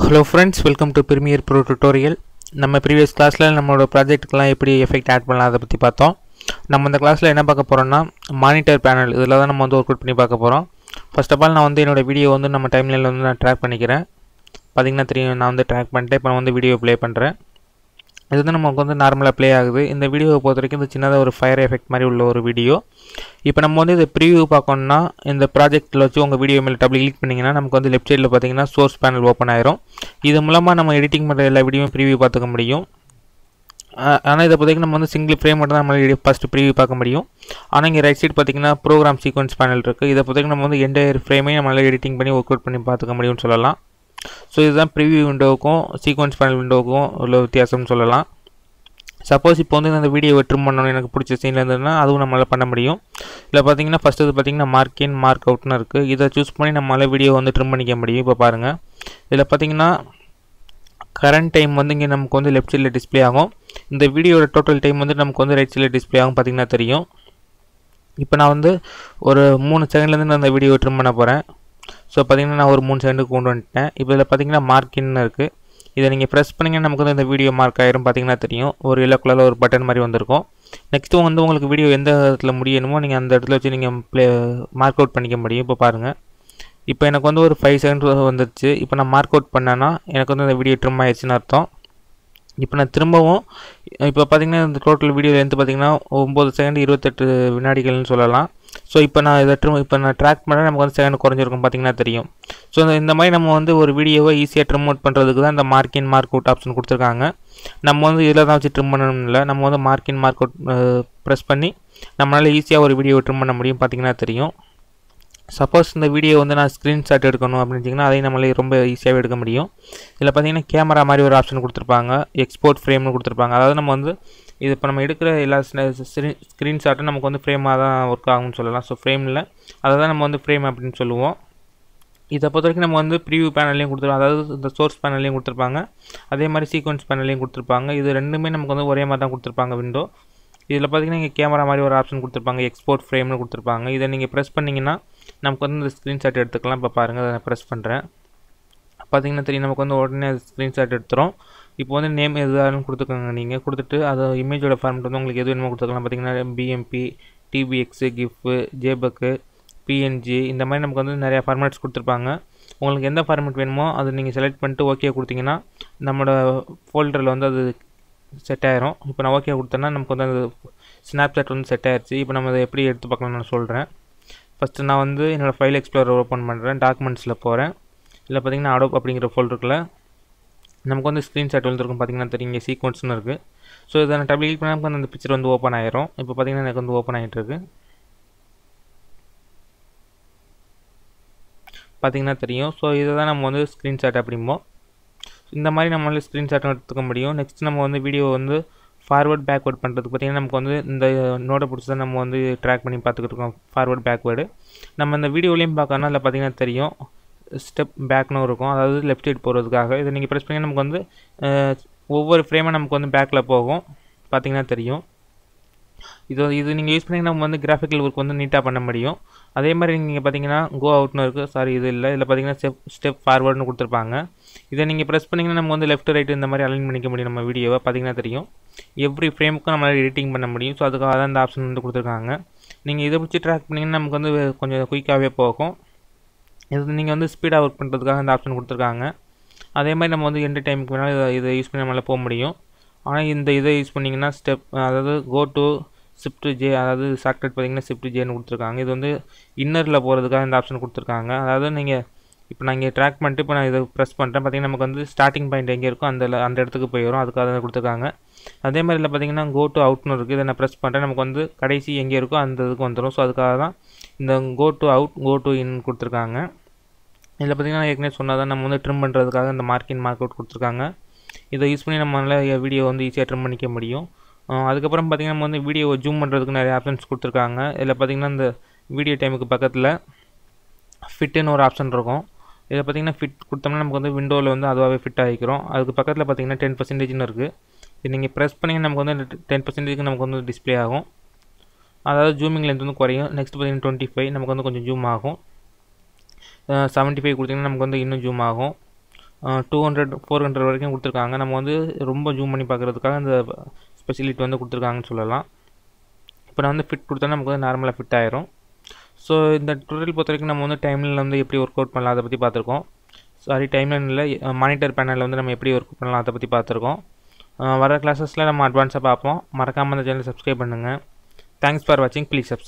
Hello friends, welcome to Premiere Pro tutorial. நம்ம previous classல நம்மளோட ப்ராஜெக்ட்க்குலாம் எப்படி எஃபெக்ட் ஆட் பண்ணலாம் அதை பற்றி பார்த்தோம். நம்ம இந்த கிளாஸில் என்ன பார்க்க போகிறோம்னா மானிட்டர் பேனல் இதில் தான் நம்ம வந்து ஒர்க் அவுட் பண்ணி பார்க்க போகிறோம். ஃபர்ஸ்ட் ஆஃப் ஆல் நான் வந்து என்னோடய வீடியோ வந்து நம்ம டைம்லைனில் வந்து நான் ட்ராக் பண்ணிக்கிறேன். பார்த்திங்கன்னா தெரியும், நான் வந்து ட்ராக் பண்ணிட்டு இப்போ நான் வந்து வீடியோ ப்ளே பண்ணுறேன். இது வந்து நமக்கு வந்து நார்மலாக ப்ளே ஆகுது. இந்த வீடியோவை பொறுத்த வரைக்கும் இந்த சின்னதாக ஒரு ஃபயர் எஃபெக்ட் மாதிரி உள்ள ஒரு வீடியோ. இப்போ நம்ம வந்து இதை ப்ரீவியூ பார்க்கணுன்னா இந்த ப்ராஜெக்ட்டில் வச்சு உங்கள் வீடியோ மேலே டபுள் கிளிக் பண்ணிங்கன்னா நமக்கு வந்து லெஃப்ட் சைடில் பார்த்தீங்கன்னா சோர்ஸ் பேனல் ஓப்பன் ஆயிரும். இது மூலமாக நம்ம எடிட்டிங் பண்ணுற எல்லா வீடியோவும் ப்ரீவியூ பார்த்துக்க முடியும். ஆனால் இதை பார்த்திங்கன்னா நம்ம வந்து சிங்கிள் ஃப்ரேம் மட்டும் தான் நம்ம ஃபஸ்ட்டு ப்ரீவியூ பார்க்க முடியும். ஆனால் இங்கே ரைட் சைடு பார்த்திங்கன்னா ப்ரோக்ராம் சீக்வன்ஸ் பேனல் இருக்குது. இதை பார்த்திங்கன்னா நம்ம வந்து என்டையர் ஃப்ரேமையும் நம்மளால் எடிட்டிங் பண்ணி ஒர்க் அவுட் பண்ணி பார்த்துக்க முடியும்னு சொல்லலாம். ஸோ இதுதான் ப்ரிவியூ விண்டோவுக்கும் சீக்வன்ஸ் பேனல் விண்டோவுக்கும் உள்ள வித்தியாசம்னு சொல்லலாம். சப்போஸ் இப்போ வந்து இந்த வீடியோ ட்ரிம் பண்ணணும் எனக்கு பிடிச்ச சீனில் இருந்ததுன்னா அதுவும் நம்மளால் பண்ண முடியும். இதில் பார்த்தீங்கன்னா ஃபஸ்ட்டு இது பார்த்திங்கன்னா மார்க் இன் மார்க் அவுட்னு இருக்குது. இதை சூஸ் பண்ணி நம்மளால் வீடியோ வந்து ட்ரிம் பண்ணிக்க முடியும். இப்போ பாருங்கள், இதில் பார்த்திங்கன்னா கரண்ட் டைம் வந்து இங்கே நமக்கு வந்து லெஃப்ட் சைடில் டிஸ்பிளே ஆகும். இந்த வீடியோட டோட்டல் டைம் வந்து நமக்கு வந்து ரைட் சைடில் டிஸ்பிளே ஆகும். பார்த்திங்கன்னா தெரியும். இப்போ நான் வந்து ஒரு 3 செகண்ட்லேருந்து நான் அந்த வீடியோ ட்ரிம் பண்ண போகிறேன். ஸோ பார்த்திங்கன்னா நான் ஒரு 3 செகண்டுக்கு கொண்டு வந்துட்டேன். இப்போ இதில் பார்த்திங்கன்னா மார்க் இன்னு இருக்குது. இதை நீங்கள் ப்ரெஸ் பண்ணிங்கன்னா நமக்கு வந்து இந்த வீடியோ மார்க் ஆயிரும். பார்த்திங்கன்னா தெரியும், ஒரு எல்லோ கலரில் ஒரு பட்டன் மாதிரி வந்திருக்கும். நெக்ஸ்ட்டு வந்து உங்களுக்கு வீடியோ எந்த இடத்துல முடியணுமோ நீங்கள் அந்த இடத்துல வச்சு நீங்கள் மார்க் அவுட் பண்ணிக்க முடியும். இப்போ பாருங்கள், இப்போ எனக்கு வந்து ஒரு 5 செகண்ட் வந்துருச்சு. இப்போ நான் மார்க் அவுட் பண்ணேன்னா எனக்கு வந்து இந்த வீடியோ ட்ரிம் ஆயிடுச்சுன்னு அர்த்தம். இப்போ நான் திரும்பவும் இப்போ பார்த்திங்கன்னா இந்த டோட்டல் வீடியோ லென்த் பார்த்திங்கன்னா 9 செகண்ட் 28 வினாடிகள்னு சொல்லலாம். ஸோ இப்போ நான் இதை இப்போ நான் ட்ராக் பண்ணால் நமக்கு வந்து செகண்ட் குறைஞ்சிருக்கும். பார்த்திங்கன்னா தெரியும். ஸோ இந்த மாதிரி நம்ம வந்து ஒரு வீடியோவை ஈஸியாக ட்ரிம் அவுட் பண்ணுறதுக்கு தான் இந்த mark in mark out option கொடுத்துருக்காங்க. நம்ம வந்து இதில் தான் வச்சு ட்ரிம் பண்ணணும் இல்லை, நம்ம வந்து mark in mark out press பண்ணி நம்மளால் ஈஸியாக ஒரு வீடியோவை ட்ரிம் பண்ண முடியும். பார்த்திங்கன்னா தெரியும். சப்போஸ் இந்த வீடியோ வந்து நான் ஸ்க்ரீன்ஷாட் எடுக்கணும் அப்படின்னிங்கன்னா அதையும் நம்மளே ரொம்ப ஈஸியாகவே எடுக்க முடியும். இதில் பார்த்திங்கன்னா கேமரா மாதிரி ஒரு ஆப்ஷன் கொடுத்துருப்பாங்க, எக்ஸ்போர்ட் ஃப்ரேம்னு கொடுத்துருப்பாங்க. அதாவது நம்ம வந்து இது இப்போ நம்ம எடுக்கிற எல்லா ஸ்க்ரீன்ஷாட்டும் நமக்கு வந்து ஃப்ரேமாக தான் ஒர்க் ஆகும்னு சொல்லலாம். ஸோ ஃப்ரேமில் அதை தான் நம்ம வந்து ஃப்ரேம் அப்படின்னு சொல்லுவோம். இதை பொறுத்த வரைக்கும் நம்ம வந்து ப்ரிவியூ பேனல்லையும் கொடுத்துருவோம், அதாவது இந்த சோர்ஸ் பேனல்லையும் கொடுத்துருப்பாங்க, அதே மாதிரி சீக்வன்ஸ் பேனல்லையும் கொடுத்துருப்பாங்க. இது ரெண்டுமே நமக்கு வந்து ஒரே மாதிரி தான் கொடுத்துருப்பாங்க விண்டோ. இதில் பார்த்திங்கன்னா இங்கே கேமரா மாதிரி ஒரு ஆப்ஷன் கொடுத்துருப்பாங்க, எக்ஸ்போர்ட் ஃப்ரேம்னு கொடுத்துருப்பாங்க. இதை நீங்கள் ப்ரெஸ் பண்ணிங்கன்னா நமக்கு வந்து இந்த ஸ்க்ரீன்ஷாட் எடுத்துக்கலாம். இப்போ பாருங்கள், அதை நான் ப்ரெஸ் பண்ணுறேன். பார்த்திங்கன்னா தெரியும், நமக்கு வந்து உடனே ஸ்க்ரீன்ஷாட் எடுத்துரும். இப்போ வந்து நேம் எதுவும் கொடுத்துக்கோங்க. நீங்கள் கொடுத்துட்டு அது இமேஜோட ஃபார்மெட் வந்து உங்களுக்கு எது வேணுமோ கொடுத்துக்கலாம். பார்த்திங்கன்னா பிஎம்பி, டிபிஎக்ஸு, கிஃப்பு, ஜேபக்கு, பிஎன்ஜி, இந்த மாதிரி நமக்கு வந்து நிறையா ஃபார்மேட்ஸ் கொடுத்துருப்பாங்க. உங்களுக்கு எந்த ஃபார்மேட் வேணுமோ அது நீங்கள் செலக்ட் பண்ணிட்டு ஓகே கொடுத்தீங்கன்னா நம்மளோட ஃபோல்டரில் வந்து அது செட் ஆயிரும். இப்போ நான் ஓகே கொடுத்தேன்னா நமக்கு வந்து அந்த ஸ்னாப்சாட் வந்து செட் ஆயிடுச்சு. இப்போ நம்ம அதை எப்படி எடுத்து பார்க்கலாம்னு நான் சொல்கிறேன். ஃபஸ்ட்டு நான் வந்து என்னோடய ஃபைல் எக்ஸ்ப்ளோரர் ஓப்பன் பண்ணுறேன், டாக்குமெண்ட்ஸில் போகிறேன். இல்லை பார்த்திங்கன்னா அடோப் அப்படிங்கிற ஃபோல்டருக்குள்ள நமக்கு வந்து ஸ்க்ரீன்ஷாட் வந்துருக்கும். பார்த்திங்கன்னா தெரியும், இங்கே சீக்வன்ஸ்னு இருக்குது. ஸோ இதை நான் டபுள் கிளிக் பண்ணால் நமக்கு அந்த பிக்சர் வந்து ஓப்பன் ஆயிரும். இப்போ பார்த்திங்கன்னா எனக்கு வந்து ஓப்பன் ஆகிட்டுருக்கு. பார்த்திங்கன்னா தெரியும். ஸோ இதை தான் நம்ம வந்து ஸ்க்ரீன்ஷாட் அப்படிம்போம். இந்த மாதிரி நம்மளால ஸ்க்ரீன்ஷாட்டும் எடுத்துக்க முடியும். நெக்ஸ்ட் நம்ம வந்து வீடியோ வந்து ஃபார்வர்ட் பேக்வேர்ட் பண்ணுறதுக்கு பார்த்திங்கன்னா நமக்கு வந்து இந்த நோட்டை பிடிச்சி தான் நம்ம வந்து ட்ராக் பண்ணி பார்த்துக்கிட்டு இருக்கோம். ஃபார்வர்ட் பேக்வேர்டு நம்ம இந்த வீடியோலையும் பார்க்கணும். அதில் பார்த்திங்கன்னா தெரியும் ஸ்டெப் பேக்னு இருக்கும், அதாவது லெஃப்ட் சைடு போகிறதுக்காக. இதை நீங்கள் ப்ரெஸ் பண்ணி நமக்கு வந்து ஒவ்வொரு ஃப்ரேமாக நமக்கு வந்து பேக்கில் போகும். பார்த்திங்கன்னா தெரியும். இது நீங்கள் யூஸ் பண்ணிங்கன்னா நம்ம வந்து கிராஃபிக்கல் ஒர்க் வந்து நீட்டாக பண்ண முடியும். அதே மாதிரி நீங்கள் பார்த்தீங்கன்னா கோ அவுட்னு இருக்குது, சாரி இது இல்லை, இதில் பார்த்தீங்கன்னா ஸ்டெப் ஃபார்வர்டுன்னு கொடுத்துருப்பாங்க. இதை நீங்கள் ப்ரெஸ் பண்ணிங்கன்னா நம்ம வந்து லெஃப்ட் ரைட்டு இந்த மாதிரி அலைன் பண்ணிக்க முடியும். நம்ம வீடியோவை பார்த்திங்கன்னா தெரியும், எவ்ரி ஃப்ரேமுக்கும் நம்மளால் எடிட்டிங் பண்ண முடியும். ஸோ அதுக்காக தான் இந்த ஆப்ஷன் வந்து கொடுத்துருக்காங்க. நீங்கள் இதை பிடிச்சி ட்ராக் பண்ணிங்கன்னா நமக்கு வந்து கொஞ்சம் குயிக்காகவே போகும். இது நீங்கள் வந்து ஸ்பீடாக ஒர்க் பண்ணுறதுக்காக இந்த ஆப்ஷன் கொடுத்துருக்காங்க. அதே மாதிரி நம்ம வந்து எந்த டைமுக்கு வேணாலும் இதை யூஸ் பண்ணி நம்மளால் போக முடியும். ஆனால் இந்த இதை யூஸ் பண்ணிங்கன்னா ஸ்டெப், அதாவது கோ டு ஷிஃப்ட் ஜே, அதாவது ஷார்ட்கட் பார்த்திங்கன்னா ஷிஃப்ட் ஜேன்னு கொடுத்துருக்காங்க. இது வந்து இன்னரில் போகிறதுக்காக இந்த ஆப்ஷன் கொடுத்துருக்காங்க. அதாவது நீங்கள் இப்போ நான் இங்கே ட்ராக் பண்ணிட்டு இப்போ நான் இதை ப்ரெஸ் பண்ணுறேன். பார்த்திங்கன்னா நமக்கு வந்து ஸ்டார்டிங் பாயிண்ட் எங்கே இருக்கோ அந்த இடத்துக்கு போயிடும். அதுக்காக கொடுத்துருக்காங்க. அதே மாதிரி இதில் பார்த்திங்கன்னா கோ டு அவுட்னு இருக்குது. இதை நான் ப்ரெஸ் பண்ணுறேன், நமக்கு வந்து கடைசி எங்கே இருக்கோ அந்த இதுக்கு வந்துடும். ஸோ அதுக்காக தான் இந்த go to out, go to in கொடுத்துருக்காங்க. இதில் பார்த்திங்கன்னா ஏற்கனவே சொன்னால் நம்ம வந்து ட்ரிம் பண்ணுறதுக்காக இந்த மார்க் இன் மார்க் அவுட் கொடுத்துருக்காங்க. இதை யூஸ் பண்ணி நம்மளால் வீடியோ வந்து ஈஸியாக ட்ரிம் பண்ணிக்க முடியும். அதுக்கப்புறம் பார்த்திங்கன்னா நம்ம வந்து வீடியோவை ஜூம் பண்ணுறதுக்கு நிறைய ஆப்ஷன்ஸ் கொடுத்துருக்காங்க. இதில் பார்த்திங்கன்னா இந்த வீடியோ டைமுக்கு பக்கத்தில் ஃபிட்டுன்னு ஒரு ஆப்ஷன் இருக்கும். இதில் பார்த்திங்கன்னா ஃபிட் கொடுத்தோம்னா நமக்கு வந்து விண்டோவில் வந்து அதுவாகவே ஃபிட் ஆகிக்கிறோம். அதுக்கு பக்கத்தில் பார்த்திங்கன்னா 10%ன்னு இருக்குது. இது நீங்கள் ப்ரெஸ் பண்ணிங்கன்னா நமக்கு வந்து 10% நமக்கு வந்து டிஸ்பிளே ஆகும். அதாவது ஜூமிங் லென்த் வந்து குறையும். நெக்ஸ்ட் பார்த்திங்கன்னா 25 நமக்கு வந்து கொஞ்சம் ஜூம் ஆகும். 75 கொடுத்திங்கன்னா நமக்கு வந்து இன்னும் ஜூம் ஆகும். 200 400 வரைக்கும் கொடுத்துருக்காங்க. நம்ம வந்து ரொம்ப ஜூம் பண்ணி பார்க்குறதுக்காக இந்த ஸ்பெசிலிட்டி வந்து கொடுத்துருக்காங்கன்னு சொல்லலாம். இப்போ நான் வந்து ஃபிட் கொடுத்தா நமக்கு வந்து நார்மலாக ஃபிட் ஆயிரும். ஸோ இந்த டுட்டோரியல் பொறுத்த வரைக்கும் நம்ம வந்து டைம்லைனில் வந்து எப்படி ஒர்க் அவுட் பண்ணலாம் அதை பற்றி பார்த்துருக்கோம். டைம்லைனில் மானிட்டர் பேனலில் வந்து நம்ம எப்படி ஒர்க் பண்ணலாம் அதை பற்றி பார்த்துருக்கோம். வர கிளாஸஸில் நம்ம அட்வான்ஸாக பார்ப்போம். மறக்காமல் அந்த சேனலை சப்ஸ்கிரைப் பண்ணுங்கள். தேங்க்ஸ் ஃபார் வாட்சிங். Please subscribe.